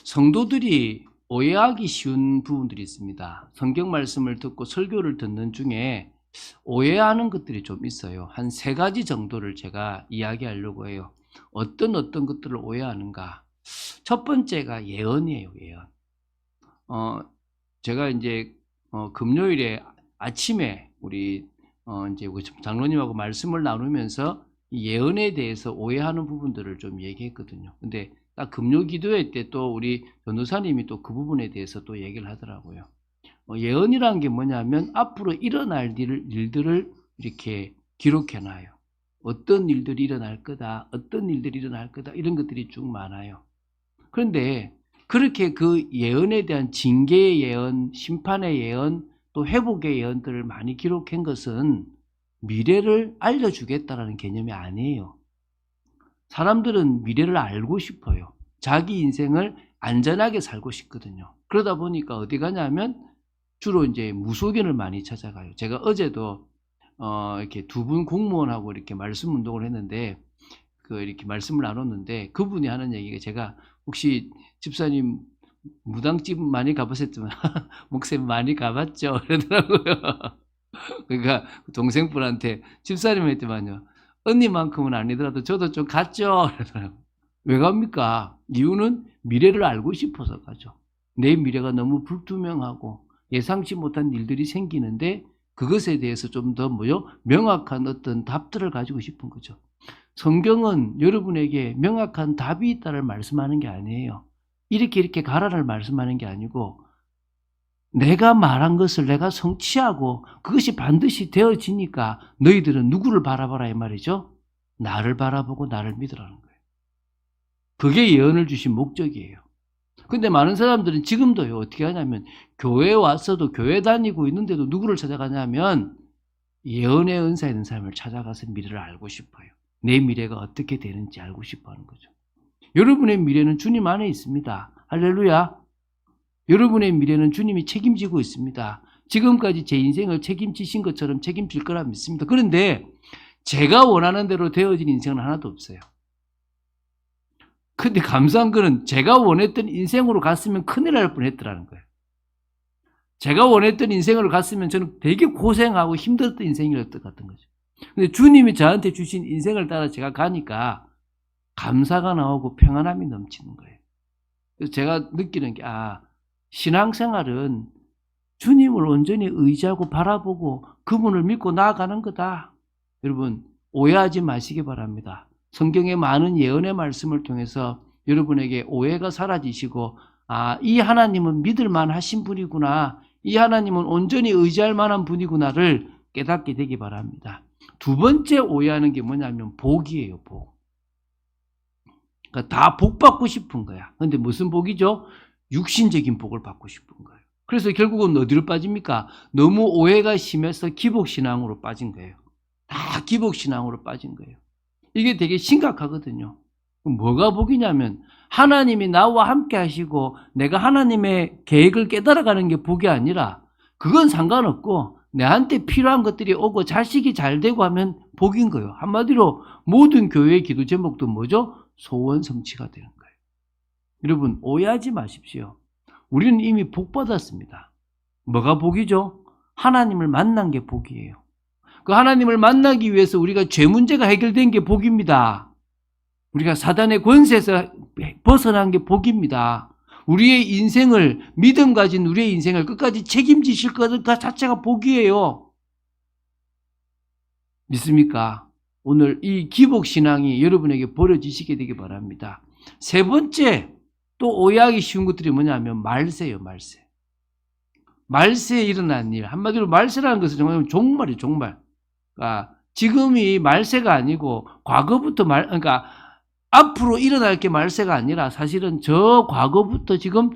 성도들이 오해하기 쉬운 부분들이 있습니다. 성경 말씀을 듣고 설교를 듣는 중에 오해하는 것들이 좀 있어요. 한 3가지 정도를 제가 이야기하려고 해요. 어떤 것들을 오해하는가. 첫 번째가 예언이에요, 예언. 제가 이제 금요일에 아침에 우리 이제 장로님하고 말씀을 나누면서 이 예언에 대해서 오해하는 부분들을 좀 얘기했거든요. 근데 딱 금요 기도회 때 또 우리 전도사님이 또 그 부분에 대해서 또 얘기를 하더라고요. 예언이라는 게 뭐냐면 앞으로 일어날 일들을 이렇게 기록해 놔요. 어떤 일들이 일어날 거다, 어떤 일들이 일어날 거다, 이런 것들이 쭉 많아요. 그런데 그렇게 그 예언에 대한 징계의 예언, 심판의 예언, 또 회복의 예언들을 많이 기록한 것은 미래를 알려주겠다라는 개념이 아니에요. 사람들은 미래를 알고 싶어요. 자기 인생을 안전하게 살고 싶거든요. 그러다 보니까 어디 가냐면 주로 이제 무속인을 많이 찾아가요. 제가 어제도 이렇게 2분 공무원하고 이렇게 말씀 운동을 했는데 이렇게 말씀을 나눴는데 그분이 하는 얘기가 제가 혹시 집사님 무당집 많이 가보셨지만 목사님 많이 가봤죠? 그러더라고요. 그러니까 동생분한테 집사님 했더만요. 언니만큼은 아니더라도 저도 좀 갔죠? 그러더라고요. 왜 갑니까? 이유는 미래를 알고 싶어서 가죠. 내 미래가 너무 불투명하고 예상치 못한 일들이 생기는데 그것에 대해서 좀 더 명확한 어떤 답들을 가지고 싶은 거죠. 성경은 여러분에게 명확한 답이 있다를 말씀하는 게 아니에요. 이렇게 가라를 말씀하는 게 아니고 내가 말한 것을 내가 성취하고 그것이 반드시 되어지니까 너희들은 누구를 바라봐라 이 말이죠. 나를 바라보고 나를 믿으라는 거예요. 그게 예언을 주신 목적이에요. 근데 많은 사람들은 지금도요, 어떻게 하냐면 교회에 왔어도 교회 다니고 있는데도 누구를 찾아가냐면 예언의 은사 있는 사람을 찾아가서 미래를 알고 싶어요. 내 미래가 어떻게 되는지 알고 싶어 하는 거죠. 여러분의 미래는 주님 안에 있습니다. 할렐루야. 여러분의 미래는 주님이 책임지고 있습니다. 지금까지 제 인생을 책임지신 것처럼 책임질 거라 믿습니다. 그런데 제가 원하는 대로 되어진 인생은 하나도 없어요. 근데 감사한 거는 제가 원했던 인생으로 갔으면 큰일 날 뻔했더라는 거예요. 제가 원했던 인생으로 갔으면 저는 되게 고생하고 힘들었던 인생이었던 것 같은 거죠. 근데 주님이 저한테 주신 인생을 따라 제가 가니까 감사가 나오고 평안함이 넘치는 거예요. 그래서 제가 느끼는 게 신앙생활은 주님을 온전히 의지하고 바라보고 그분을 믿고 나아가는 거다. 여러분 오해하지 마시기 바랍니다. 성경의 많은 예언의 말씀을 통해서 여러분에게 오해가 사라지시고 이 하나님은 믿을만 하신 분이구나. 이 하나님은 온전히 의지할 만한 분이구나를 깨닫게 되기 바랍니다. 2번째 오해하는 게 뭐냐면 복이에요. 복. 그러니까 다 복 받고 싶은 거야. 근데 무슨 복이죠? 육신적인 복을 받고 싶은 거예요. 그래서 결국은 어디로 빠집니까? 너무 오해가 심해서 기복신앙으로 빠진 거예요. 다 기복신앙으로 빠진 거예요. 이게 되게 심각하거든요. 뭐가 복이냐면 하나님이 나와 함께 하시고 내가 하나님의 계획을 깨달아가는 게 복이 아니라 그건 상관없고 내한테 필요한 것들이 오고 자식이 잘 되고 하면 복인 거예요. 한마디로 모든 교회의 기도 제목도 뭐죠? 소원 성취가 되는 거예요. 여러분 오해하지 마십시오. 우리는 이미 복 받았습니다. 뭐가 복이죠? 하나님을 만난 게 복이에요. 그 하나님을 만나기 위해서 우리가 죄 문제가 해결된 게 복입니다. 우리가 사단의 권세에서 벗어난 게 복입니다. 우리의 인생을 믿음 가진 우리의 인생을 끝까지 책임지실 것 자체가 복이에요. 믿습니까? 오늘 이 기복신앙이 여러분에게 버려지시게 되기 바랍니다. 3번째 또 오해하기 쉬운 것들이 뭐냐면 말세예요. 말세. 말세에 일어난 일. 한마디로 말세라는 것은 정말 종말이에요. 종말. 그러니까 지금이 말세가 아니고 과거부터 그러니까 앞으로 일어날 게 말세가 아니라 사실은 저 과거부터 지금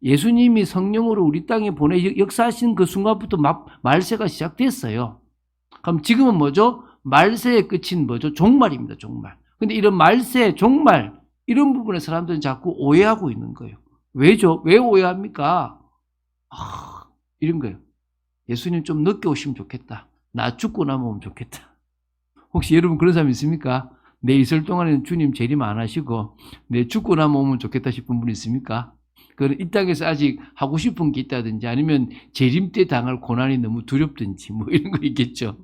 예수님이 성령으로 우리 땅에 보내 역사하신 그 순간부터 말세가 시작됐어요. 그럼 지금은 뭐죠? 말세의 끝인 뭐죠? 종말입니다. 종말. 근데 이런 말세, 종말 이런 부분에 사람들은 자꾸 오해하고 있는 거예요. 왜죠? 왜 오해합니까? 이런 거예요. 예수님 좀 늦게 오시면 좋겠다. 나 죽고 나면 오면 좋겠다. 혹시 여러분 그런 사람 있습니까? 내 있을 동안에는 주님 재림 안 하시고 내 죽고 나면 오면 좋겠다 싶은 분 있습니까? 이 땅에서 아직 하고 싶은 게 있다든지 아니면 재림 때 당할 고난이 너무 두렵든지 뭐 이런 거 있겠죠.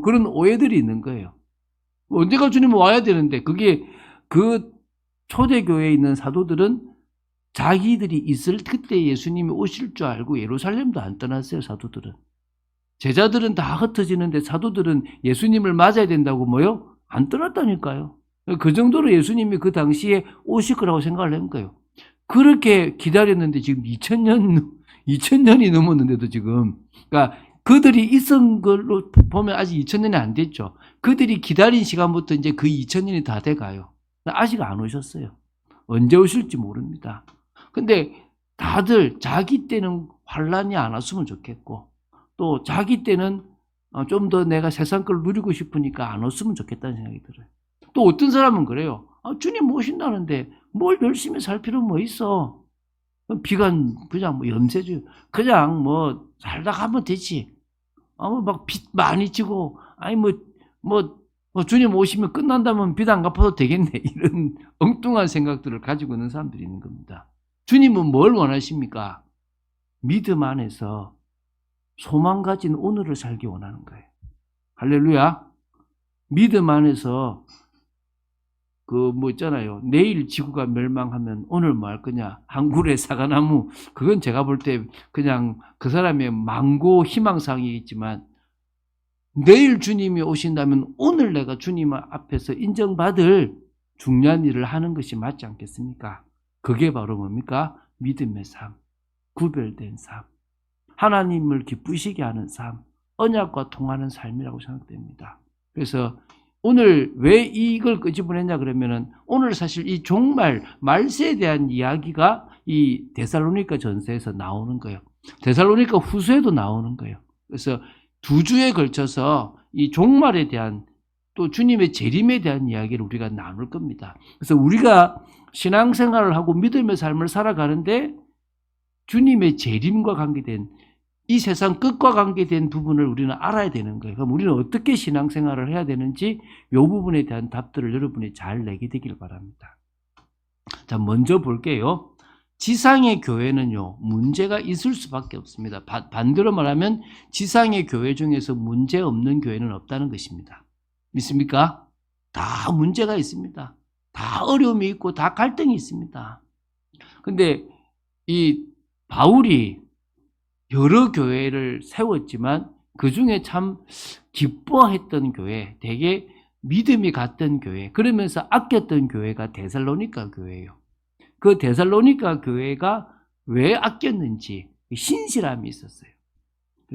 그런 오해들이 있는 거예요. 언제가 주님은 와야 되는데 그게 그 초대교회에 있는 사도들은 자기들이 있을 그때 예수님이 오실 줄 알고 예루살렘도 안 떠났어요. 사도들은. 제자들은 다 흩어지는데 사도들은 예수님을 맞아야 된다고 뭐요? 안 떠났다니까요. 그 정도로 예수님이 그 당시에 오실 거라고 생각을 한 거예요. 그렇게 기다렸는데 지금 2000년이 넘었는데도 지금, 그러니까 그들이 있은 걸로 보면 아직 2000년이 안 됐죠. 그들이 기다린 시간부터 이제 그 2000년이 다 돼 가요. 아직 안 오셨어요. 언제 오실지 모릅니다. 근데 다들 자기 때는 환란이 안 왔으면 좋겠고, 또 자기 때는 좀 더 내가 세상 걸 누리고 싶으니까 안 왔으면 좋겠다는 생각이 들어요. 또 어떤 사람은 그래요. 주님 오신다는데 뭘 열심히 살 필요 뭐 있어. 비관 그냥 뭐 염세주 그냥 뭐 살다 가면 되지. 막 빚 많이 지고 아니 뭐 주님 오시면 끝난다면 빚 안 갚아도 되겠네. 이런 엉뚱한 생각들을 가지고 있는 사람들이 있는 겁니다. 주님은 뭘 원하십니까? 믿음 안에서 소망 가진 오늘을 살기 원하는 거예요. 할렐루야. 믿음 안에서 있잖아요. 내일 지구가 멸망하면 오늘 뭐 할 거냐? 한 그루의 사과나무. 그건 제가 볼 때 그냥 그 사람의 망고 희망사항이겠지만 내일 주님이 오신다면 오늘 내가 주님 앞에서 인정받을 중요한 일을 하는 것이 맞지 않겠습니까? 그게 바로 뭡니까? 믿음의 삶, 구별된 삶, 하나님을 기쁘시게 하는 삶, 언약과 통하는 삶이라고 생각됩니다. 그래서 오늘 왜 이걸 끄집어냈냐 그러면은 오늘 사실 이 종말 말세에 대한 이야기가 이 데살로니가 전서에서 나오는 거예요. 데살로니가 후서에도 나오는 거예요. 그래서 2주에 걸쳐서 이 종말에 대한 또 주님의 재림에 대한 이야기를 우리가 나눌 겁니다. 그래서 우리가 신앙생활을 하고 믿음의 삶을 살아가는데 주님의 재림과 관계된 이 세상 끝과 관계된 부분을 우리는 알아야 되는 거예요. 그럼 우리는 어떻게 신앙생활을 해야 되는지 이 부분에 대한 답들을 여러분이 잘 내게 되길 바랍니다. 자, 먼저 볼게요. 지상의 교회는요, 문제가 있을 수밖에 없습니다. 반대로 말하면 지상의 교회 중에서 문제 없는 교회는 없다는 것입니다. 믿습니까? 다 문제가 있습니다. 다 어려움이 있고 다 갈등이 있습니다. 근데 이 바울이 여러 교회를 세웠지만 그 중에 참 기뻐했던 교회, 되게 믿음이 갔던 교회, 그러면서 아꼈던 교회가 데살로니가 교회예요. 그 데살로니가 교회가 왜 아꼈는지 신실함이 있었어요.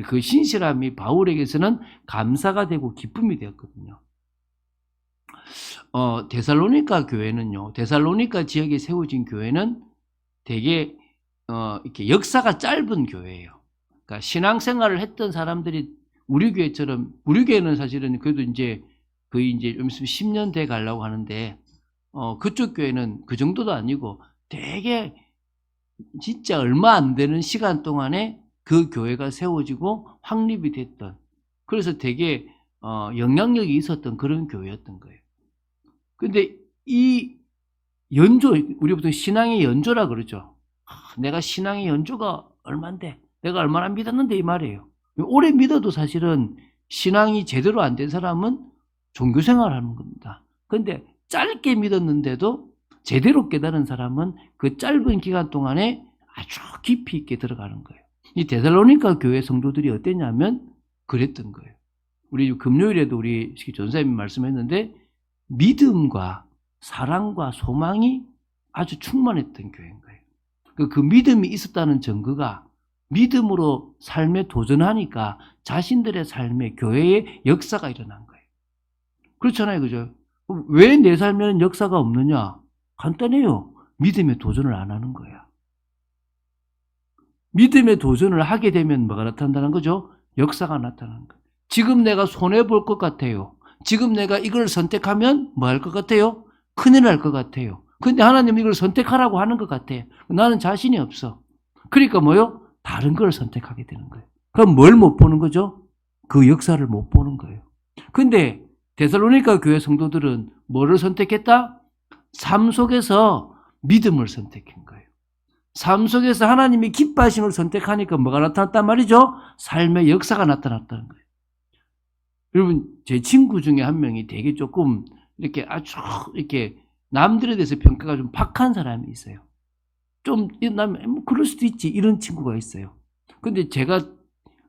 그 신실함이 바울에게서는 감사가 되고 기쁨이 되었거든요. 데살로니가 교회는요, 데살로니가 지역에 세워진 교회는 되게 이렇게 역사가 짧은 교회예요. 그러니까 신앙생활을 했던 사람들이 우리 교회처럼, 우리 교회는 사실은 그래도 이제 거의 이제 좀 있으면 10년 돼 가려고 하는데, 그쪽 교회는 그 정도도 아니고 되게 진짜 얼마 안 되는 시간 동안에 그 교회가 세워지고 확립이 됐던, 그래서 되게 영향력이 있었던 그런 교회였던 거예요. 근데 이 연조, 우리 보통 신앙의 연조라 그러죠. 내가 신앙의 연조가 얼만데, 내가 얼마나 믿었는데 이 말이에요. 오래 믿어도 사실은 신앙이 제대로 안 된 사람은 종교생활을 하는 겁니다. 그런데 짧게 믿었는데도 제대로 깨달은 사람은 그 짧은 기간 동안에 아주 깊이 있게 들어가는 거예요. 이 데살로니가 교회 성도들이 어땠냐면 그랬던 거예요. 우리 금요일에도 우리 전사님이 말씀했는데 믿음과 사랑과 소망이 아주 충만했던 교회인 거예요. 그 믿음이 있었다는 증거가 믿음으로 삶에 도전하니까 자신들의 삶에 교회의 역사가 일어난 거예요. 그렇잖아요. 그죠? 왜 내 삶에는 역사가 없느냐? 간단해요. 믿음의 도전을 안 하는 거야. 믿음의 도전을 하게 되면 뭐가 나타난다는 거죠? 역사가 나타나는 거예요. 지금 내가 손해볼 것 같아요. 지금 내가 이걸 선택하면 뭐 할 것 같아요? 큰일 날 것 같아요. 근데 하나님은 이걸 선택하라고 하는 것 같아. 나는 자신이 없어. 그러니까 뭐요? 다른 걸 선택하게 되는 거예요. 그럼 뭘 못 보는 거죠? 그 역사를 못 보는 거예요. 근데 데살로니가 교회 성도들은 뭐를 선택했다? 삶 속에서 믿음을 선택한 거예요. 삶 속에서 하나님이 기뻐하시는 걸 선택하니까 뭐가 나타났단 말이죠? 삶의 역사가 나타났다는 거예요. 여러분, 제 친구 중에 한 명이 되게 조금 이렇게 아주 이렇게 남들에 대해서 평가가 좀 박한 사람이 있어요. 좀, 뭐 그럴 수도 있지. 이런 친구가 있어요. 근데 제가,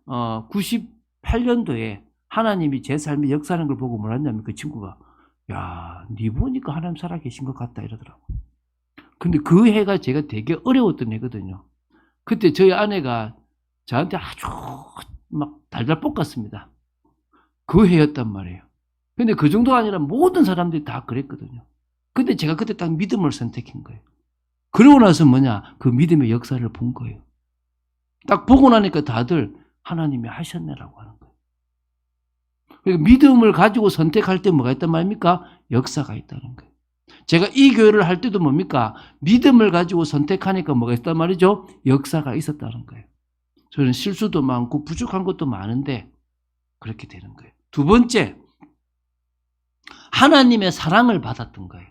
98년도에 하나님이 제 삶에 역사하는 걸 보고 뭐랬냐면 그 친구가, 야, 니 보니까 하나님 살아계신 것 같다 이러더라고. 근데 그 해가 제가 되게 어려웠던 해거든요. 그때 저희 아내가 저한테 아주 막 달달 볶았습니다. 그 해였단 말이에요. 근데 그 정도가 아니라 모든 사람들이 다 그랬거든요. 근데 제가 그때 딱 믿음을 선택한 거예요. 그러고 나서 뭐냐? 그 믿음의 역사를 본 거예요. 딱 보고 나니까 다들 하나님이 하셨네라고 하는 거예요. 그러니까 믿음을 가지고 선택할 때 뭐가 있단 말입니까? 역사가 있다는 거예요. 제가 이 교회를 할 때도 뭡니까? 믿음을 가지고 선택하니까 뭐가 있단 말이죠? 역사가 있었다는 거예요. 저는 실수도 많고 부족한 것도 많은데 그렇게 되는 거예요. 두 번째, 하나님의 사랑을 받았던 거예요.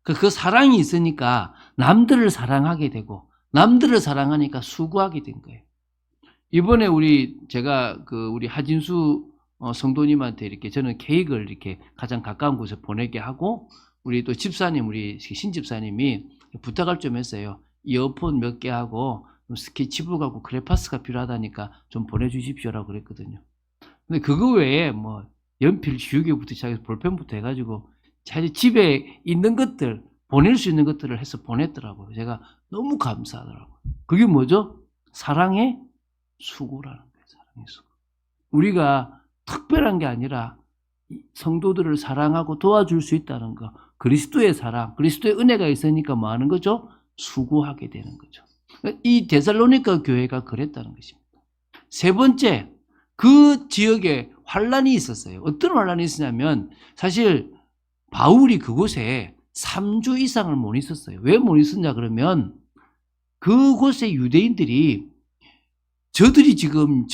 그 사랑이 있으니까 남들을 사랑하게 되고 남들을 사랑하니까 수고하게 된 거예요. 이번에 제가 우리 하진수 성도님한테 이렇게 저는 케이크를 이렇게 가장 가까운 곳에 보내게 하고 우리 또 집사님, 우리 신집사님이 부탁을 좀 했어요. 이어폰 몇 개 하고 스케치북하고 크레파스가 필요하다니까 좀 보내주십시오라고 그랬거든요. 근데 그거 외에 뭐 연필 지우개부터 시작해서 볼펜부터 해가지고 자기 집에 있는 것들, 보낼 수 있는 것들을 해서 보냈더라고요. 제가 너무 감사하더라고요. 그게 뭐죠? 사랑의 수고라는 거예요. 사랑의 수고. 우리가 특별한 게 아니라 성도들을 사랑하고 도와줄 수 있다는 거. 그리스도의 사랑, 그리스도의 은혜가 있으니까 뭐 하는 거죠? 수고하게 되는 거죠. 이 데살로니가 교회가 그랬다는 것입니다. 세 번째, 그 지역에 환란이 있었어요. 어떤 환란이 있었냐면 사실 바울이 그곳에 3주 이상을 못 있었어요. 왜 못 있었냐 그러면 그곳의 유대인들이 저들이 지금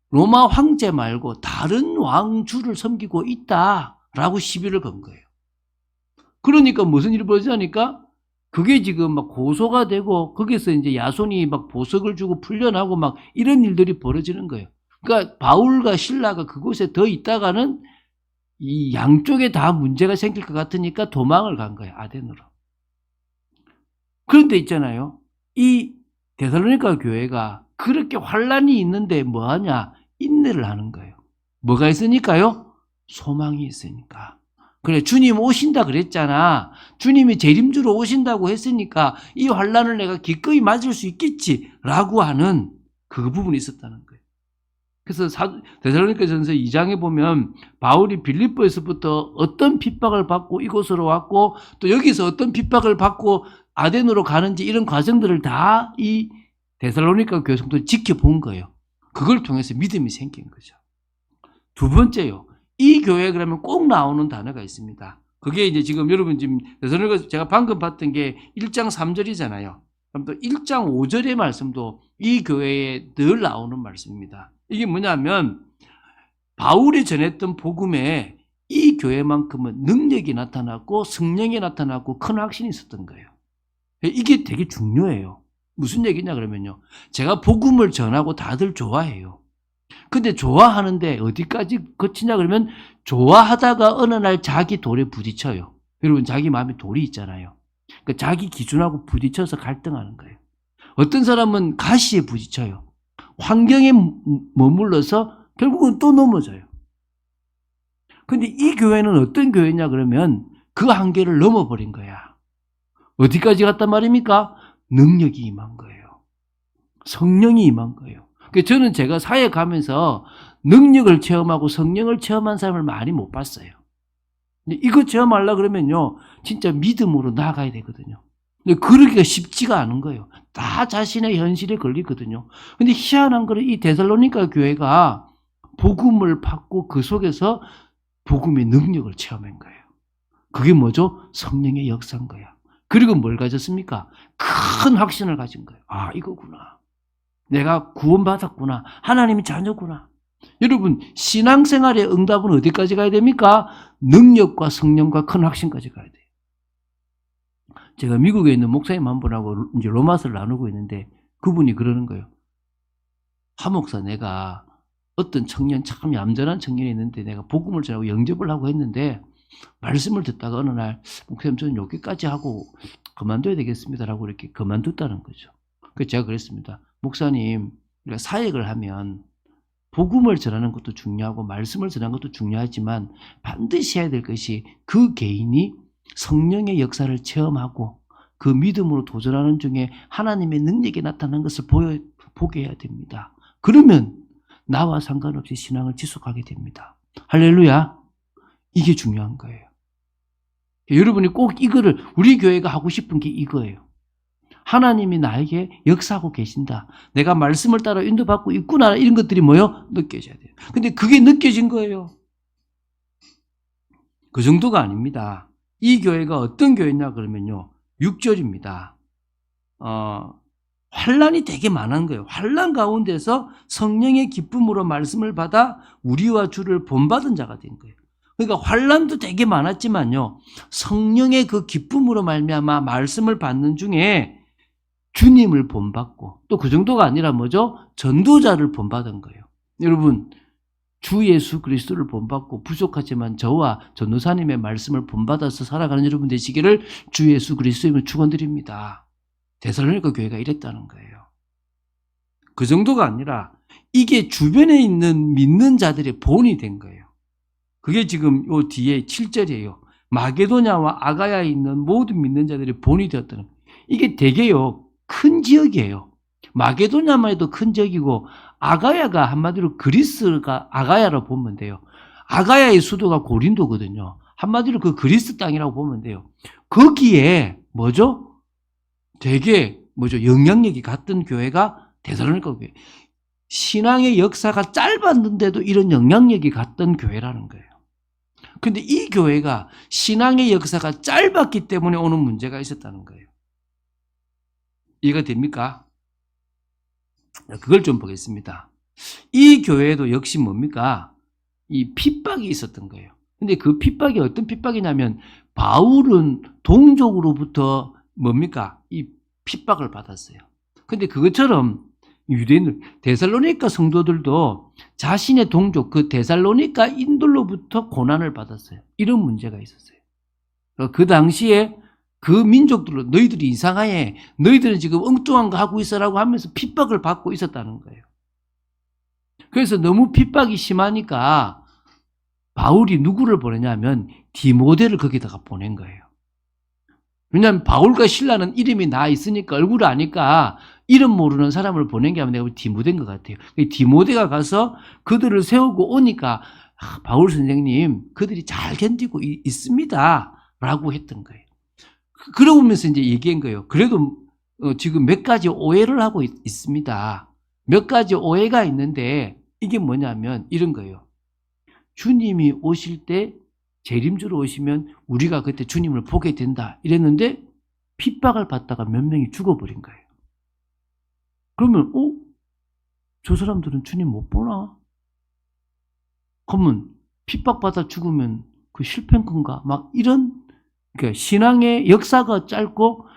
로마 황제 말고 다른 왕주를 섬기고 있다라고 시비를 건 거예요. 그러니까 무슨 일이 벌어지니까 그게 지금 막 고소가 되고 거기서 이제 야손이 막 보석을 주고 풀려나고 막 이런 일들이 벌어지는 거예요. 그러니까 바울과 실라가 그곳에 더 있다가는 이 양쪽에 다 문제가 생길 것 같으니까 도망을 간 거예요. 아덴으로. 그런데 있잖아요. 이 데살로니가 교회가 그렇게 환란이 있는데 뭐하냐? 인내를 하는 거예요. 뭐가 있으니까요? 소망이 있으니까. 그래, 주님 오신다 그랬잖아. 주님이 재림주로 오신다고 했으니까 이 환란을 내가 기꺼이 맞을 수 있겠지라고 하는 그 부분이 있었다는 거예요. 그래서 데살로니가전서 2장에 보면 바울이 빌립보에서부터 어떤 핍박을 받고 이곳으로 왔고 또 여기서 어떤 핍박을 받고 아덴으로 가는지 이런 과정들을 다 이 데살로니가 교회 성도들이 지켜본 거예요. 그걸 통해서 믿음이 생긴 거죠. 두 번째요. 이 교회에 그러면 꼭 나오는 단어가 있습니다. 그게 이제 지금 여러분 지금 데살로니가 제가 방금 봤던 게 1장 3절이잖아요. 그럼 또 1장 5절의 말씀도 이 교회에 늘 나오는 말씀입니다. 이게 뭐냐면 바울이 전했던 복음에 이 교회만큼은 능력이 나타났고 성령이 나타났고 큰 확신이 있었던 거예요. 이게 되게 중요해요. 무슨 얘기냐 그러면요. 제가 복음을 전하고 다들 좋아해요. 근데 좋아하는데 어디까지 거치냐 그러면 좋아하다가 어느 날 자기 돌에 부딪혀요. 여러분 자기 마음에 돌이 있잖아요. 그러니까 자기 기준하고 부딪혀서 갈등하는 거예요. 어떤 사람은 가시에 부딪혀요. 환경에 머물러서 결국은 또 넘어져요. 근데 이 교회는 어떤 교회냐 그러면 그 한계를 넘어버린 거야. 어디까지 갔단 말입니까? 능력이 임한 거예요. 성령이 임한 거예요. 저는 제가 사회 가면서 능력을 체험하고 성령을 체험한 사람을 많이 못 봤어요. 근데 이거 체험하려고 그러면요, 진짜 믿음으로 나아가야 되거든요. 근데 그러기가 쉽지가 않은 거예요. 다 자신의 현실에 걸리거든요. 근데 희한한 거는 이 데살로니가 교회가 복음을 받고 그 속에서 복음의 능력을 체험한 거예요. 그게 뭐죠? 성령의 역사인 거야. 그리고 뭘 가졌습니까? 큰 확신을 가진 거예요. 아, 이거구나. 내가 구원받았구나. 하나님의 자녀구나. 여러분, 신앙생활의 응답은 어디까지 가야 됩니까? 능력과 성령과 큰 확신까지 가야 돼요. 제가 미국에 있는 목사님 한 분하고 이제 로마서를 나누고 있는데 그분이 그러는 거예요. 하목사, 내가 어떤 청년, 참 얌전한 청년이 있는데 내가 복음을 전하고 영접을 하고 했는데 말씀을 듣다가 어느 날 목사님 저는 여기까지 하고 그만둬야 되겠습니다라고 이렇게 그만뒀다는 거죠. 그래서 제가 그랬습니다. 목사님, 우리가 사역을 하면 복음을 전하는 것도 중요하고 말씀을 전하는 것도 중요하지만 반드시 해야 될 것이 그 개인이 성령의 역사를 체험하고 그 믿음으로 도전하는 중에 하나님의 능력이 나타난 것을 보게 해야 됩니다. 그러면 나와 상관없이 신앙을 지속하게 됩니다. 할렐루야. 이게 중요한 거예요. 여러분이 꼭 이거를, 우리 교회가 하고 싶은 게 이거예요. 하나님이 나에게 역사하고 계신다. 내가 말씀을 따라 인도받고 있구나. 이런 것들이 뭐요? 느껴져야 돼요. 근데 그게 느껴진 거예요. 그 정도가 아닙니다. 이 교회가 어떤 교회냐 그러면요. 6절입니다. 환란이 되게 많은 거예요. 환란 가운데서 성령의 기쁨으로 말씀을 받아 우리와 주를 본받은 자가 된 거예요. 그러니까 환란도 되게 많았지만요. 성령의 그 기쁨으로 말미암아 말씀을 받는 중에 주님을 본받고 또 그 정도가 아니라 뭐죠? 전도자를 본받은 거예요. 여러분, 주 예수 그리스도를 본받고 부족하지만 저와 전도사님의 말씀을 본받아서 살아가는 여러분 되시기를 주 예수 그리스도임을 축원드립니다. 데살로니가 교회가 이랬다는 거예요. 그 정도가 아니라 이게 주변에 있는 믿는 자들의 본이 된 거예요. 그게 지금 요 뒤에 7절이에요. 마게도냐와 아가야에 있는 모든 믿는 자들의 본이 되었다는 거예요. 이게 되게요. 큰 지역이에요. 마게도냐만 해도 큰 지역이고 아가야가 한마디로 그리스가 아가야라고 보면 돼요. 아가야의 수도가 고린도거든요. 한마디로 그 그리스 땅이라고 보면 돼요. 거기에 뭐죠? 되게 뭐죠? 영향력이 같은 교회가 데살로니가 교회. 신앙의 역사가 짧았는데도 이런 영향력이 갔던 교회라는 거예요. 근데 이 교회가 신앙의 역사가 짧았기 때문에 오는 문제가 있었다는 거예요. 이해가 됩니까? 그걸 좀 보겠습니다. 이 교회도 역시 뭡니까? 이 핍박이 있었던 거예요. 근데 그 핍박이 어떤 핍박이냐면 바울은 동족으로부터 뭡니까? 이 핍박을 받았어요. 근데 그것처럼 유대인, 데살로니가 성도들도 자신의 동족, 그 데살로니가 인들로부터 고난을 받았어요. 이런 문제가 있었어요. 그 당시에 그 민족들로 너희들이 이상하게, 너희들은 지금 엉뚱한 거 하고 있어라고 하면서 핍박을 받고 있었다는 거예요. 그래서 너무 핍박이 심하니까 바울이 누구를 보내냐면 디모데를 거기다가 보낸 거예요. 왜냐하면 바울과 실라는 이름이 나 있으니까 얼굴을 아니까 이름 모르는 사람을 보낸 게 아니라 내가 디모데인 것 같아요. 디모데가 가서 그들을 세우고 오니까 바울 선생님 그들이 잘 견디고 있습니다 라고 했던 거예요. 그러면서 이제 얘기한 거예요. 그래도 지금 몇 가지 오해를 하고 있습니다. 몇 가지 오해가 있는데 이게 뭐냐면 이런 거예요. 주님이 오실 때 재림주로 오시면 우리가 그때 주님을 보게 된다 이랬는데 핍박을 받다가 몇 명이 죽어버린 거예요. 그러면 저 사람들은 주님 못 보나? 그러면 핍박받아 죽으면 그 실패인 건가? 막 이런, 그러니까 신앙의 역사가 짧고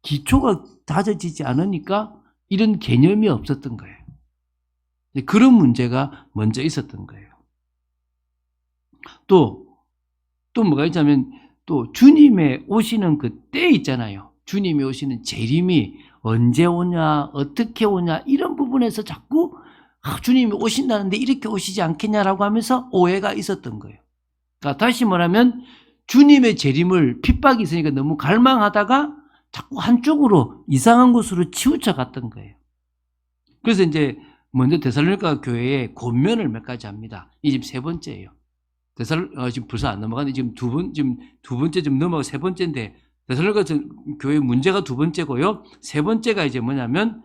기초가 다져지지 않으니까 이런 개념이 없었던 거예요. 그런 문제가 먼저 있었던 거예요. 또 뭐가 있냐면 또 주님의 오시는 그 때 있잖아요. 주님이 오시는 재림이 언제 오냐, 어떻게 오냐 이런 부분에서 자꾸 주님이 오신다는데 이렇게 오시지 않겠냐라고 하면서 오해가 있었던 거예요. 그러니까 다시 말하면 주님의 재림을 핍박이 있으니까 너무 갈망하다가 자꾸 한쪽으로 이상한 곳으로 치우쳐 갔던 거예요. 그래서 이제 먼저 데살로니가 교회의 권면을 몇 가지 합니다. 이 지금 세 번째예요. 지금 벌써 안 넘어가는데 지금 두 번째 좀 넘어가고 세 번째인데 데살로니가 교회 문제가 두 번째고요. 세 번째가 이제 뭐냐면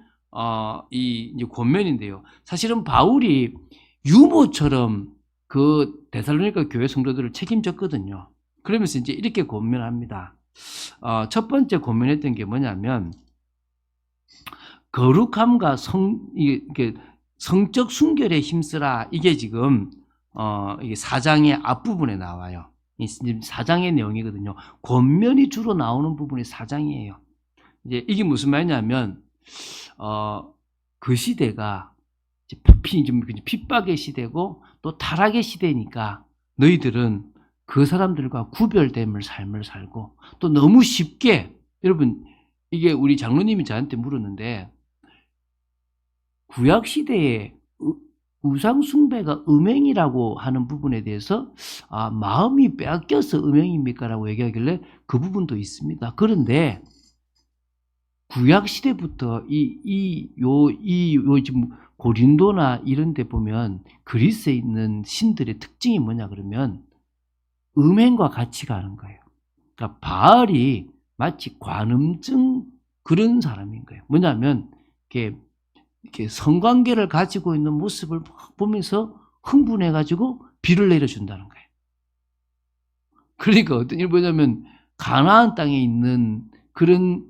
이제 권면인데요. 사실은 바울이 유모처럼 그 데살로니가 교회 성도들을 책임졌거든요. 그러면서 이제 이렇게 권면합니다. 첫 번째 권면했던 게 뭐냐면 거룩함과 성적 순결에 힘쓰라. 이게 지금 이게 4장의 앞부분에 나와요. 이 4장의 내용이거든요. 권면이 주로 나오는 부분이 4장이에요. 이제 이게 무슨 말이냐면 그 시대가 핍박의 시대고 또 타락의 시대니까 너희들은 그 사람들과 구별됨을 삶을 살고 또 너무 쉽게 여러분 이게 우리 장로님이 저한테 물었는데 구약 시대에 우상 숭배가 음행이라고 하는 부분에 대해서 마음이 빼앗겨서 음행입니까? 라고 얘기하길래 그 부분도 있습니다. 그런데 구약 시대부터 지금 고린도나 이런 데 보면 그리스에 있는 신들의 특징이 뭐냐 그러면 음행과 같이 가는 거예요. 그러니까 바알이 마치 관음증 그런 사람인 거예요. 뭐냐면 이렇게 성관계를 가지고 있는 모습을 보면서 흥분해가지고 비를 내려준다는 거예요. 그러니까 어떤 일 뭐냐면 가나안 땅에 있는 그런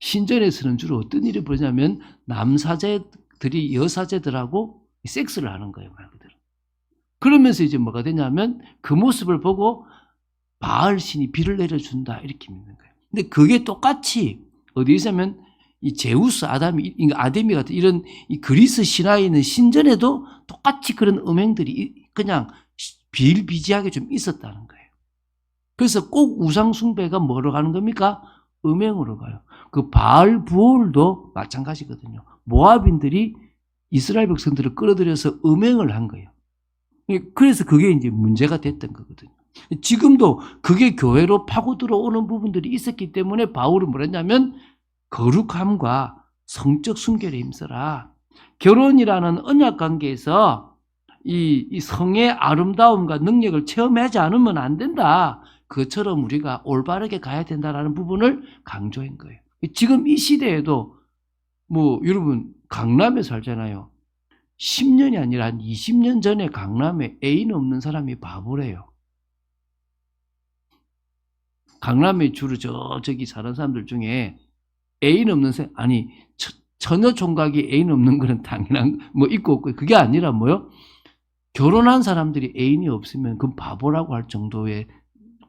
신전에서는 주로 어떤 일이 벌어지냐면 남사제들이 여사제들하고 섹스를 하는 거예요. 말 그대로. 그러면서 이제 뭐가 되냐면 그 모습을 보고 바알 신이 비를 내려준다 이렇게 믿는 거예요. 근데 그게 똑같이 어디서면 이 제우스, 아데미 같은 이런 이 그리스 신화에 있는 신전에도 똑같이 그런 음행들이 그냥 비일비재하게 좀 있었다는 거예요. 그래서 꼭 우상숭배가 뭐로 가는 겁니까? 음행으로 가요. 그 바알 부올도 마찬가지거든요. 모압인들이 이스라엘 백성들을 끌어들여서 음행을 한 거예요. 그래서 그게 이제 문제가 됐던 거거든요. 지금도 그게 교회로 파고 들어오는 부분들이 있었기 때문에 바울은 뭐랬냐면 거룩함과 성적 순결에 힘써라. 결혼이라는 언약 관계에서 이 성의 아름다움과 능력을 체험하지 않으면 안 된다. 그것처럼 우리가 올바르게 가야 된다라는 부분을 강조한 거예요. 지금 이 시대에도 여러분 강남에 살잖아요. 10년이 아니라 한 20년 전에 강남에 애인 없는 사람이 바보래요. 강남에 주로 저기 사는 사람들 중에 애인 없는 사람, 처녀 총각이 애인 없는 거는 당연한 있고 없고 그게 아니라 결혼한 사람들이 애인이 없으면 그건 바보라고 할 정도의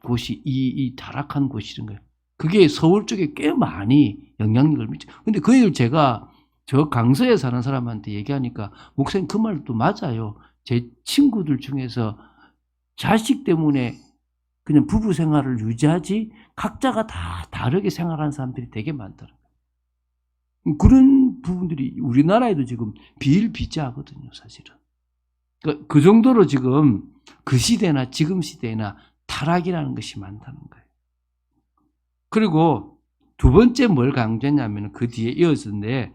곳이 이 타락한 곳이런 거예요. 그게 서울 쪽에 꽤 많이 영향력을 미쳐. 근데 그 얘기를 제가 저 강서에 사는 사람한테 얘기하니까 목사님 그 말도 맞아요. 제 친구들 중에서 자식 때문에 그냥 부부 생활을 유지하지 각자가 다 다르게 생활하는 사람들이 되게 많더라고요. 그런 부분들이 우리나라에도 지금 비일비재하거든요, 사실은. 그러니까 그 정도로 지금 그 시대나 지금 시대나 타락이라는 것이 많다는 거예요. 그리고 두 번째 뭘 강조했냐면 그 뒤에 이어서인데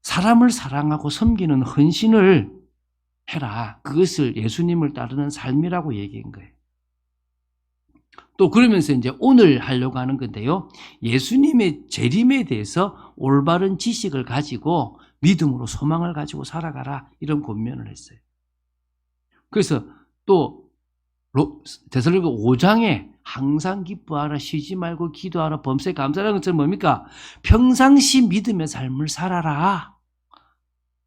사람을 사랑하고 섬기는 헌신을 해라. 그것을 예수님을 따르는 삶이라고 얘기한 거예요. 또 그러면서 이제 오늘 하려고 하는 건데요. 예수님의 재림에 대해서 올바른 지식을 가지고 믿음으로 소망을 가지고 살아가라. 이런 권면을 했어요. 그래서 또 데살로니가 5장에 항상 기뻐하라, 쉬지 말고 기도하라, 범사에 감사하라는 것은 뭡니까? 평상시 믿음의 삶을 살아라.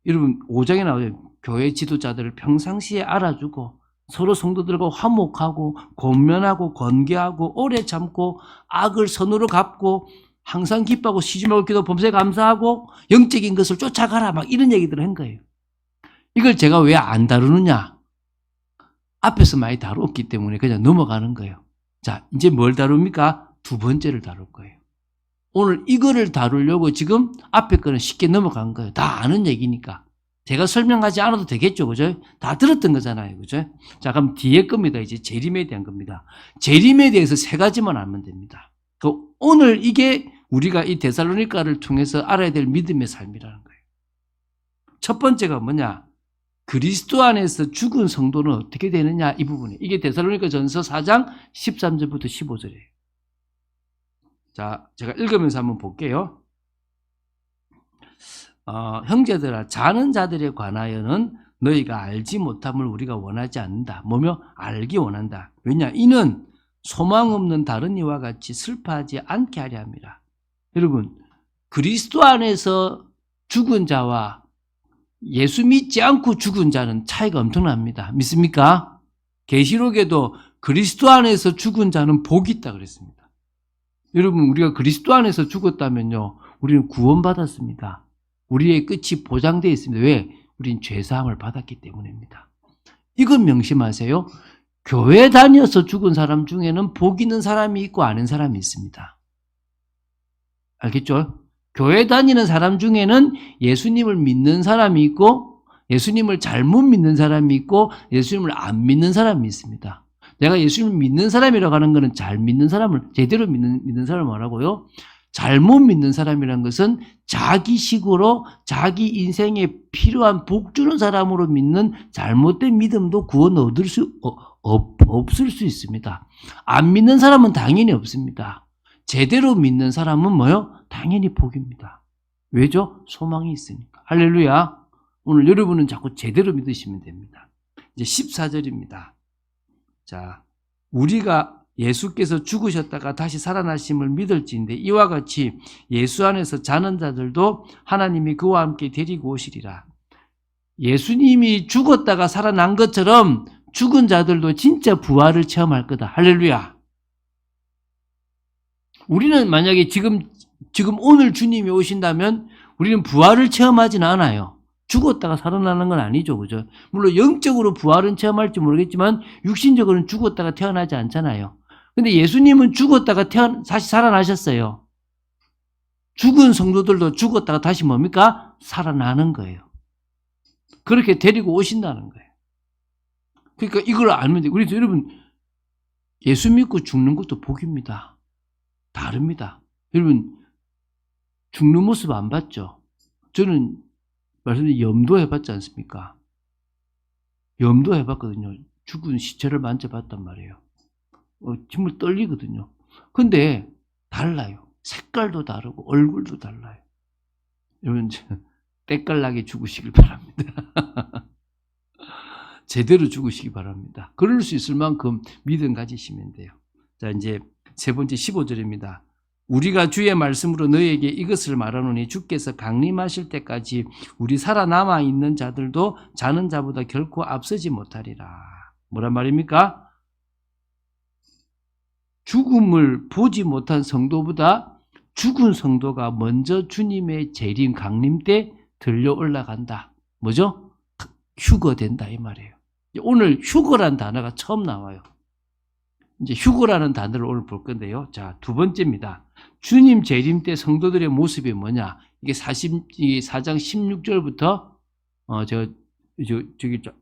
여러분 5장에 나와요. 교회 지도자들을 평상시에 알아주고 서로 성도들과 화목하고 권면하고 권계하고 오래 참고 악을 선으로 갚고 항상 기뻐하고 쉬지 말고 기도 범사에 감사하고 영적인 것을 쫓아가라 막 이런 얘기들을 한 거예요. 이걸 제가 왜 안 다루느냐? 앞에서 많이 다뤘기 때문에 그냥 넘어가는 거예요. 자, 이제 뭘 다룹니까? 두 번째를 다룰 거예요. 오늘 이거를 다루려고 지금 앞에 거는 쉽게 넘어간 거예요. 다 아는 얘기니까. 제가 설명하지 않아도 되겠죠. 그죠? 다 들었던 거잖아요. 그죠? 자, 그럼 뒤에 겁니다. 이제 재림에 대한 겁니다. 재림에 대해서 세 가지만 알면 됩니다. 오늘 이게 우리가 이 데살로니가를 통해서 알아야 될 믿음의 삶이라는 거예요. 첫 번째가 뭐냐? 그리스도 안에서 죽은 성도는 어떻게 되느냐? 이 부분이. 이게 데살로니가 전서 4장 13절부터 15절이에요. 자, 제가 읽으면서 한번 볼게요. 형제들아, 자는 자들에 관하여는 너희가 알지 못함을 우리가 원하지 않는다. 뭐며? 알기 원한다. 왜냐? 이는 소망 없는 다른 이와 같이 슬퍼하지 않게 하려 함이라. 여러분, 그리스도 안에서 죽은 자와 예수 믿지 않고 죽은 자는 차이가 엄청납니다. 믿습니까? 계시록에도 그리스도 안에서 죽은 자는 복이 있다 그랬습니다. 여러분, 우리가 그리스도 안에서 죽었다면요, 우리는 구원받았습니다. 우리의 끝이 보장되어 있습니다. 왜? 우리는 죄사함을 받았기 때문입니다. 이건 명심하세요. 교회 다녀서 죽은 사람 중에는 복 있는 사람이 있고 아닌 사람이 있습니다. 알겠죠? 교회 다니는 사람 중에는 예수님을 믿는 사람이 있고 예수님을 잘못 믿는 사람이 있고 예수님을 안 믿는 사람이 있습니다. 내가 예수님을 믿는 사람이라고 하는 것은 잘 믿는 사람을, 제대로 믿는 사람을 말하고요. 잘못 믿는 사람이라는 것은 자기식으로 자기 인생에 필요한 복 주는 사람으로 믿는 잘못된 믿음도 구원 얻을 수 없을 수 있습니다. 안 믿는 사람은 당연히 없습니다. 제대로 믿는 사람은 뭐요? 당연히 복입니다. 왜죠? 소망이 있으니까. 할렐루야. 오늘 여러분은 자꾸 제대로 믿으시면 됩니다. 이제 14절입니다. 자, 우리가 예수께서 죽으셨다가 다시 살아나심을 믿을지인데 이와 같이 예수 안에서 자는 자들도 하나님이 그와 함께 데리고 오시리라. 예수님이 죽었다가 살아난 것처럼 죽은 자들도 진짜 부활을 체험할 거다. 할렐루야. 우리는 만약에 지금 오늘 주님이 오신다면 우리는 부활을 체험하지는 않아요. 죽었다가 살아나는 건 아니죠. 그죠? 물론 영적으로 부활은 체험할지 모르겠지만 육신적으로는 죽었다가 태어나지 않잖아요. 근데 예수님은 죽었다가 다시 살아나셨어요. 죽은 성도들도 죽었다가 다시 뭡니까? 살아나는 거예요. 그렇게 데리고 오신다는 거예요. 그러니까 이걸 알면 돼요. 그래서 여러분, 예수 믿고 죽는 것도 복입니다. 다릅니다. 여러분, 죽는 모습 안 봤죠? 저는 말씀드린 염도해봤지 않습니까? 염도해봤거든요. 죽은 시체를 만져봤단 말이에요. 정말 떨리거든요. 근데 달라요. 색깔도 다르고 얼굴도 달라요. 여러분, 때깔나게 죽으시길 바랍니다. 제대로 죽으시기 바랍니다. 그럴 수 있을 만큼 믿음 가지시면 돼요. 자, 이제 세 번째 15절입니다. 우리가 주의 말씀으로 너희에게 이것을 말하노니 주께서 강림하실 때까지 우리 살아남아 있는 자들도 자는 자보다 결코 앞서지 못하리라. 뭐란 말입니까? 죽음을 보지 못한 성도보다 죽은 성도가 먼저 주님의 재림 강림 때 들려 올라간다. 뭐죠? 휴거된다 이 말이에요. 오늘 휴거란 단어가 처음 나와요. 이제 휴거라는 단어를 오늘 볼 건데요. 자, 두 번째입니다. 주님 재림 때 성도들의 모습이 뭐냐? 이게 4장 16절부터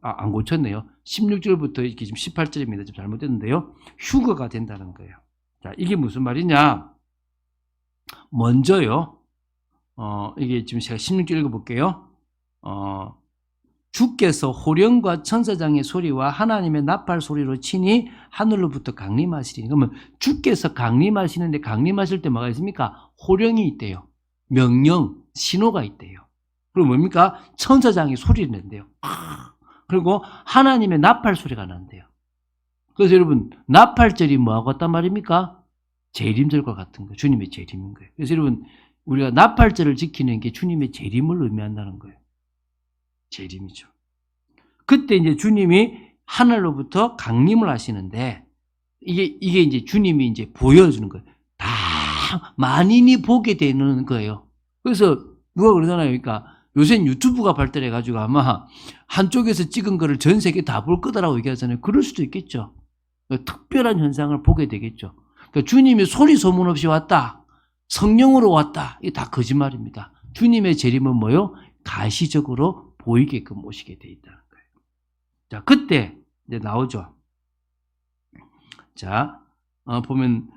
안 고쳤네요. 16절부터 이렇게 지금 18절입니다. 좀 잘못됐는데요. 휴거가 된다는 거예요. 자, 이게 무슨 말이냐? 먼저요. 이게 지금 제가 16절 읽어볼게요. 주께서 호령과 천사장의 소리와 하나님의 나팔 소리로 치니 하늘로부터 강림하시리니. 그러면 주께서 강림하시는데 강림하실 때 뭐가 있습니까? 호령이 있대요. 명령, 신호가 있대요. 그리고 뭡니까? 천사장이 소리를 낸대요. 그리고 하나님의 나팔 소리가 난대요. 그래서 여러분, 나팔절이 뭐하고 같단 말입니까? 재림절과 같은 거예요. 주님의 재림인 거예요. 그래서 여러분, 우리가 나팔절을 지키는 게 주님의 재림을 의미한다는 거예요. 재림이죠. 그때 이제 주님이 하늘로부터 강림을 하시는데 이게 이제 주님이 이제 보여주는 거예요. 다 만인이 보게 되는 거예요. 그래서 누가 그러잖아요. 그러니까 요새 유튜브가 발달해가지고 아마 한쪽에서 찍은 거를 전 세계 다 볼 거다라고 얘기하잖아요. 그럴 수도 있겠죠. 그러니까 특별한 현상을 보게 되겠죠. 그러니까 주님이 소리 소문 없이 왔다. 성령으로 왔다. 이게 다 거짓말입니다. 주님의 재림은 뭐요? 가시적으로 보이게끔 오시게 돼 있다는 거예요. 자, 그때 이제 나오죠. 자, 보면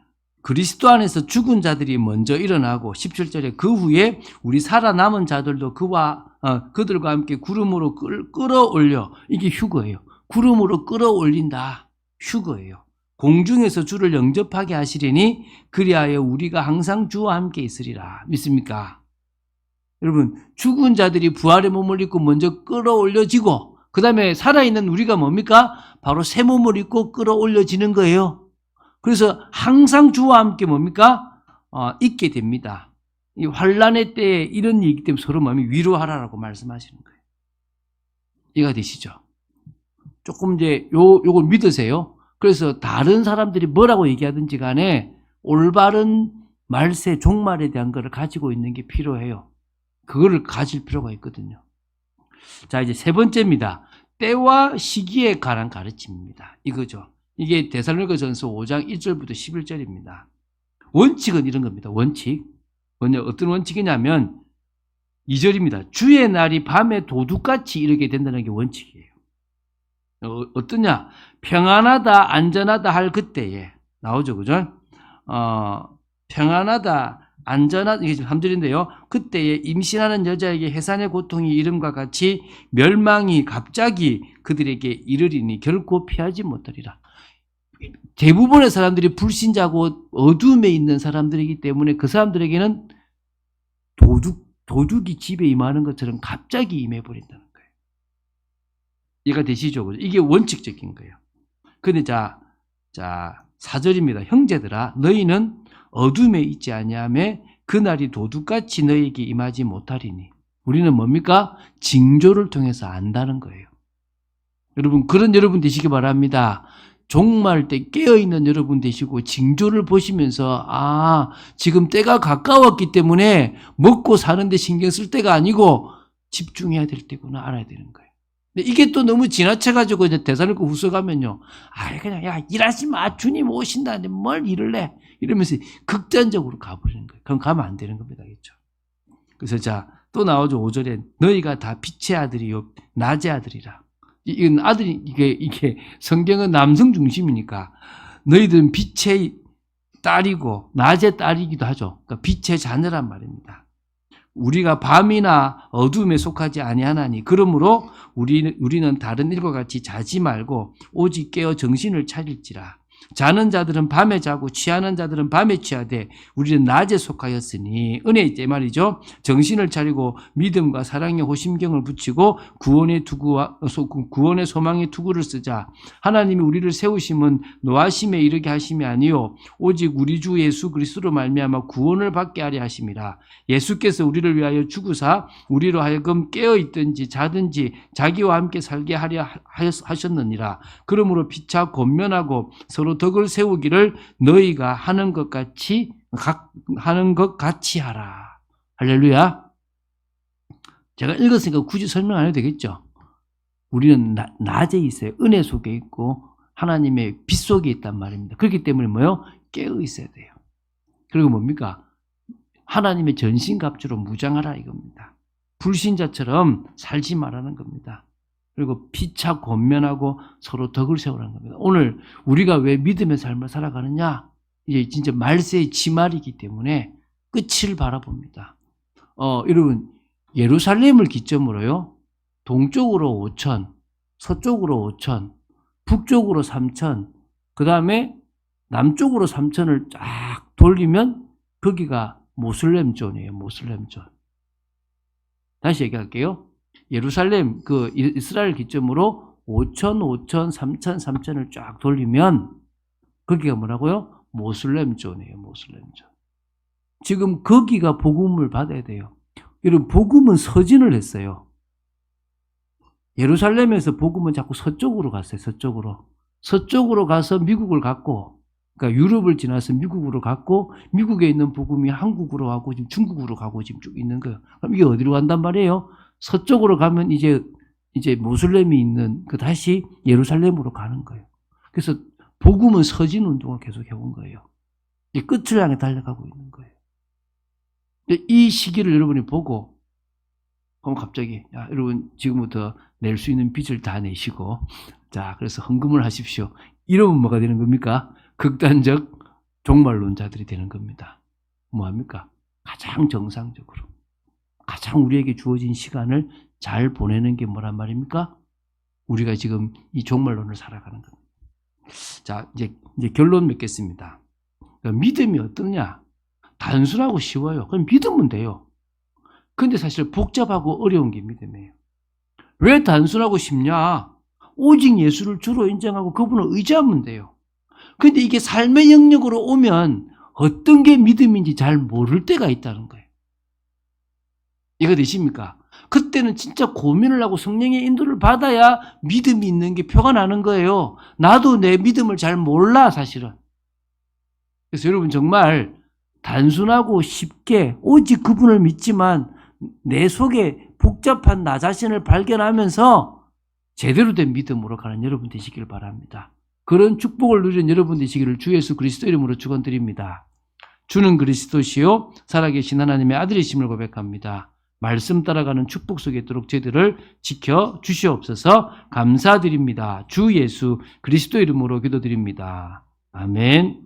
그리스도 안에서 죽은 자들이 먼저 일어나고 17절에 그 후에 우리 살아남은 자들도 그들과 함께 구름으로 끌어올려. 이게 휴거예요. 구름으로 끌어올린다. 휴거예요. 공중에서 주를 영접하게 하시리니 그리하여 우리가 항상 주와 함께 있으리라. 믿습니까? 여러분, 죽은 자들이 부활의 몸을 입고 먼저 끌어올려지고 그 다음에 살아있는 우리가 뭡니까? 바로 새 몸을 입고 끌어올려지는 거예요. 그래서 항상 주와 함께 뭡니까? 있게 됩니다. 이 환난의 때에 이런 일이기 때문에 서로 마음이 위로하라라고 말씀하시는 거예요. 이해가 되시죠? 조금 이제 요걸 믿으세요. 그래서 다른 사람들이 뭐라고 얘기하든지 간에 올바른 말세 종말에 대한 것을 가지고 있는 게 필요해요. 그거를 가질 필요가 있거든요. 자, 이제 세 번째입니다. 때와 시기에 관한 가르침입니다. 이거죠. 이게 데살로니가전서 5장 1절부터 11절입니다. 원칙은 이런 겁니다. 원칙. 어떤 원칙이냐면 2절입니다. 주의 날이 밤에 도둑같이 이르게 된다는 게 원칙이에요. 어떠냐? 평안하다, 안전하다 할 그때에 나오죠, 그죠? 평안하다, 안전하다, 이게 3절인데요. 그때에 임신하는 여자에게 해산의 고통이 이름과 같이 멸망이 갑자기 그들에게 이르리니 결코 피하지 못하리라. 대부분의 사람들이 불신자고 어둠에 있는 사람들이기 때문에 그 사람들에게는 도둑이 집에 임하는 것처럼 갑자기 임해버린다는 거예요. 이해가 되시죠? 이게 원칙적인 거예요. 근데 자 4절입니다. 형제들아, 너희는 어둠에 있지 아니하며 그날이 도둑같이 너희에게 임하지 못하리니. 우리는 뭡니까? 징조를 통해서 안다는 거예요. 여러분, 그런 여러분 되시기 바랍니다. 종말 때 깨어있는 여러분 되시고 징조를 보시면서 지금 때가 가까웠기 때문에 먹고 사는데 신경 쓸 때가 아니고 집중해야 될 때구나 알아야 되는 거예요. 근데 이게 또 너무 지나쳐가지고 이제 데살로니가 후서 가면요. 그냥 야 일하지 마. 주님 오신다는데 뭘 일을 해. 이러면서 극단적으로 가버리는 거예요. 그럼 가면 안 되는 겁니다. 그렇죠? 그래서 자, 또 나오죠. 5절에 너희가 다 빛의 아들이요 낮의 아들이라. 이건 아들이 이게 성경은 남성 중심이니까 너희들은 빛의 딸이고 낮의 딸이기도 하죠. 그러니까 빛의 자녀란 말입니다. 우리가 밤이나 어둠에 속하지 아니하나니 그러므로 우리는 다른 일과 같이 자지 말고 오직 깨어 정신을 차릴지라. 자는 자들은 밤에 자고 취하는 자들은 밤에 취하되 우리는 낮에 속하였으니 은혜 있대 말이죠. 정신을 차리고 믿음과 사랑의 호심경을 붙이고 구원의 소망의 투구를 쓰자. 하나님이 우리를 세우심은 노하심에 이르게 하심이 아니요 오직 우리 주 예수 그리스도로 말미암아 구원을 받게 하려 하심이라. 예수께서 우리를 위하여 죽으사 우리로 하여금 깨어 있든지 자든지 자기와 함께 살게 하려 하셨느니라. 그러므로 피차 권면하고 서로 덕을 세우기를 너희가 하는 것 같이 하라. 할렐루야. 제가 읽었으니까 굳이 설명 안 해도 되겠죠. 우리는 낮에 있어요. 은혜 속에 있고 하나님의 빛 속에 있단 말입니다. 그렇기 때문에 뭐요? 깨어 있어야 돼요. 그리고 뭡니까? 하나님의 전신갑주로 무장하라 이겁니다. 불신자처럼 살지 말라는 겁니다. 그리고 피차 권면하고 서로 덕을 세우라는 겁니다. 오늘 우리가 왜 믿음의 삶을 살아가느냐? 이제 진짜 말세의 지말이기 때문에 끝을 바라봅니다. 여러분, 예루살렘을 기점으로요, 동쪽으로 5천, 서쪽으로 5천, 북쪽으로 3천, 그 다음에 남쪽으로 3천을 쫙 돌리면 거기가 모슬렘존이에요. 모슬렘존. 다시 얘기할게요. 예루살렘, 이스라엘 기점으로 5천, 5천, 3천, 3천을 쫙 돌리면 거기가 뭐라고요? 모슬렘존이에요. 모슬렘존. 지금 거기가 복음을 받아야 돼요. 여러분, 복음은 서진을 했어요. 예루살렘에서 복음은 자꾸 서쪽으로 갔어요. 서쪽으로 가서 미국을 갔고, 그러니까 유럽을 지나서 미국으로 갔고, 미국에 있는 복음이 한국으로 가고 지금 중국으로 가고 지금 쭉 있는 거예요. 그럼 이게 어디로 간단 말이에요? 서쪽으로 가면 이제 모슬렘이 있는 다시 예루살렘으로 가는 거예요. 그래서 복음은 서진 운동을 계속 해온 거예요. 이 끝을 향해 달려가고 있는 거예요. 이 시기를 여러분이 보고 그럼 갑자기 여러분 지금부터 낼 수 있는 빚을 다 내시고 그래서 헌금을 하십시오. 이러면 뭐가 되는 겁니까? 극단적 종말론자들이 되는 겁니다. 뭐합니까? 가장 정상적으로 가장 우리에게 주어진 시간을 잘 보내는 게 뭐란 말입니까? 우리가 지금 이 종말론을 살아가는 겁니다. 자, 이제 결론 맺겠습니다. 그러니까 믿음이 어떠냐? 단순하고 쉬워요. 그럼 믿으면 돼요. 근데 사실 복잡하고 어려운 게 믿음이에요. 왜 단순하고 쉽냐? 오직 예수를 주로 인정하고 그분을 의지하면 돼요. 근데 이게 삶의 영역으로 오면 어떤 게 믿음인지 잘 모를 때가 있다는 거예요. 이해가 되십니까? 그때는 진짜 고민을 하고 성령의 인도를 받아야 믿음이 있는 게 표가 나는 거예요. 나도 내 믿음을 잘 몰라, 사실은. 그래서 여러분 정말 단순하고 쉽게 오직 그분을 믿지만 내 속에 복잡한 나 자신을 발견하면서 제대로 된 믿음으로 가는 여러분 되시길 바랍니다. 그런 축복을 누리는 여러분 되시기를 주 예수 그리스도 이름으로 축원드립니다. 주는 그리스도시요 살아계신 하나님의 아들이심을 고백합니다. 말씀 따라가는 축복 속에 있도록 저희들을 지켜 주시옵소서. 감사드립니다. 주 예수 그리스도 이름으로 기도드립니다. 아멘.